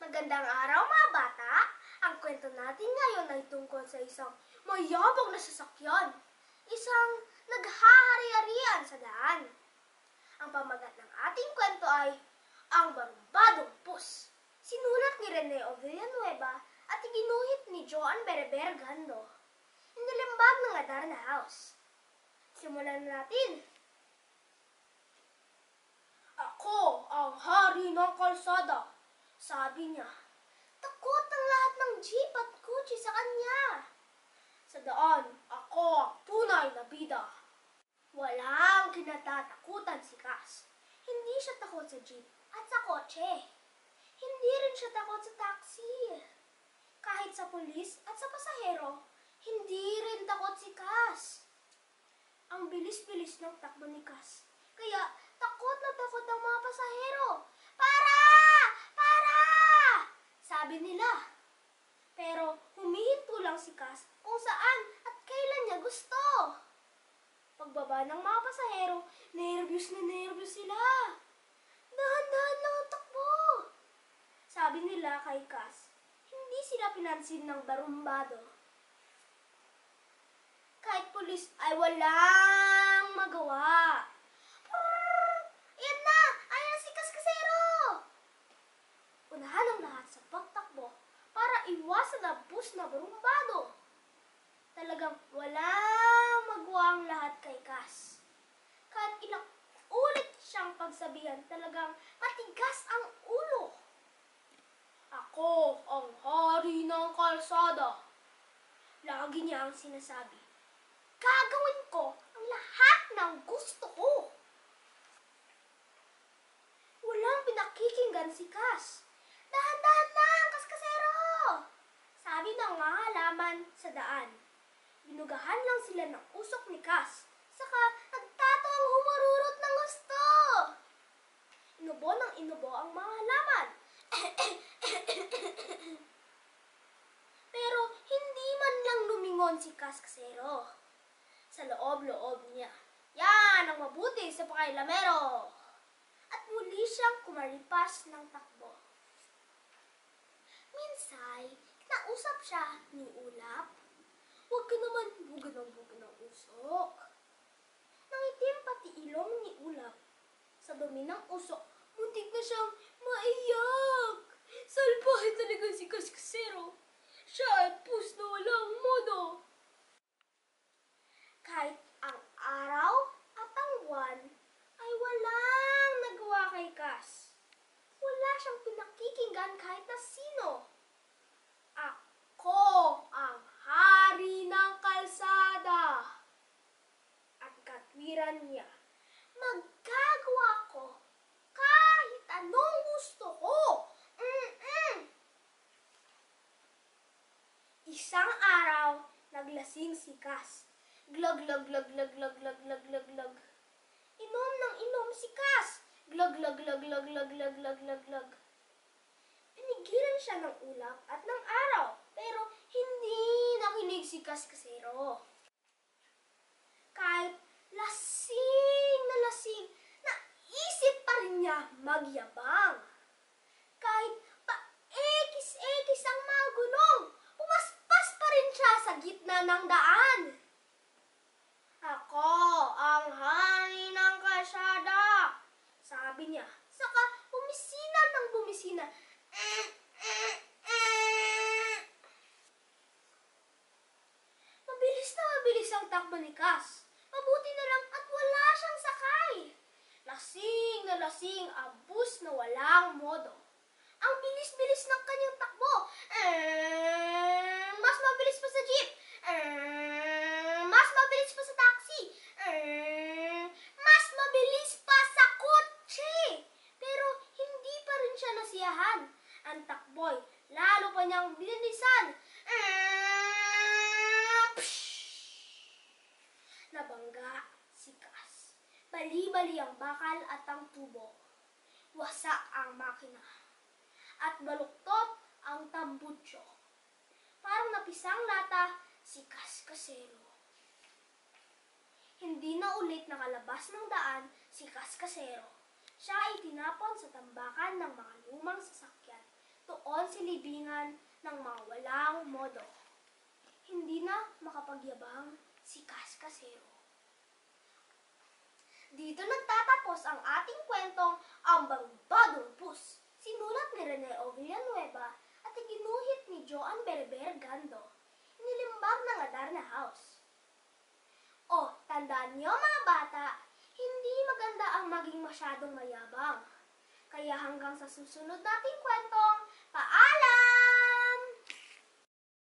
Magandang araw mga bata! Ang kwento natin ngayon ay tungkol sa isang mayabang na sasakyan. Isang naghahari-harian sa daan. Ang pamagat ng ating kwento ay Ang Barumbadong Bus. Sinulat ni Rene O. Villanueva at iginuhit ni Joan Bereber Gando. Inilimbag ng Adarna House. Simulan natin. Ako ang hari ng kalsada, sabi niya. Takot ang lahat ng jeep at kotse sa kanya. Sa daan, ako ang tunay na bida. Walang kinatatakutan si Cass. Hindi siya takot sa jeep at sa kotse. Hindi rin siya takot sa taxi. Kahit sa pulis at sa pasahero, hindi rin takot si Cass. Ang bilis-bilis ng takbo ni Cass. Kaya takot na takot ang mga pasahero. Para! Para! Sabi nila. Pero humihinto lang si Cass kung saan at kailan niya gusto. Pagbaba ng mga pasahero, nervyos na nervyos sila. Dahan-dahan lang ang takbo. Sabi nila kay Cass, hindi sila pinansin ng barumbado. Kahit pulis ay walang magawa. Ayan na! Ayan na si Kaskasero! Unahan ang lahat sa pagtakbo para iwasan ang bus na barumbado. Talagang walang magawa ang lahat kay Cass. Kahit ilang ulit siyang pagsabihan, talagang matigas ang ulo. Ako ang hari ng kalsada. Lagi niya ang sinasabi. Gagawin ko ang lahat ng gusto ko. Walang pinakikinggan si Cass. Dahan-dahan lang, Kaskasero! Sabi ng mga halaman sa daan. Binugahan lang sila ng usok ni Cass. Saka nagtato ang humarurot ng gusto. Inubo ng inubo ang mga halaman. Pero hindi man lang lumingon si Kaskasero. Sa loob-loob niya. Yan ang mabuti sa pakailamero. At muli siyang kumaripas ng takbo. Minsay, kinausap siya ni Ulap. Huwag ka naman buga ng usok. Nangitim pati ilong ni Ulap. Sa dumi ng usok, muntik na siyang maiyak. Salbahe talaga si Kaskasero. Siya ay pus na walang modo. Kahit ang araw at ang buwan ay walang nagawa kay Cass. Wala siyang pinakikinggan kahit na sino. Ako ang hari ng kalsada. At katwiran niya, magagawa ko kahit anong gusto ko. Isang araw, naglasing si Cass. Glug, glug, glug, glug, glug, glug, glug, glug, glug. Inom ng inom si Cass. Glug, glug, glug, glug, glug, glug, glug, glug, glug. Pinigilan siya ng ulap at ng araw, pero hindi nakinig si Kaskasero. Kahit lasing, naisip pa rin niya magyabang. Kahit paekis-ekis ang mga gulong, pumaspas pa rin siya sa gitna ng daan. Ako ang hari ng kalsada, sabi niya. Saka bumisina ng bumisina. Mabilis na mabilis ang takbo ni Cass. Mabuti na lang at wala siyang sakay. Lasing na lasing ang bus na walang modo. Ang bilis-bilis ng kanyang takbo. Mas mabilis pa sa jeep. Mas mabilis pa sa taxi. Mas mabilis pa sa kotse. Pero hindi pa rin siya nasiyahan. Ang takbo'y lalo pa niyang bilinisan. Nabangga si Cass. Bali-bali ang bakal at ang tubo. Wasak ang makina. At baluktot ang tambutso. Parang napisang lata si Kaskasero. Hindi na ulit nakalabas ng daan si Kaskasero. Siya ay tinapon sa tambakan ng mga lumang sasakyan doon sa libingan ng mga walang modo. Hindi na makapagyabang si Kaskasero. Dito nagtatapos ang ating kwentong Ang Barbadong Pus. Sinulat ni Rene O. Villanueva at iginuhit ni Joan Berber Gando. Nilimbag ng Adarna House. O, tandaan niyo mga bata, hindi maganda ang maging masyadong mayabang. Kaya hanggang sa susunod nating kwentong,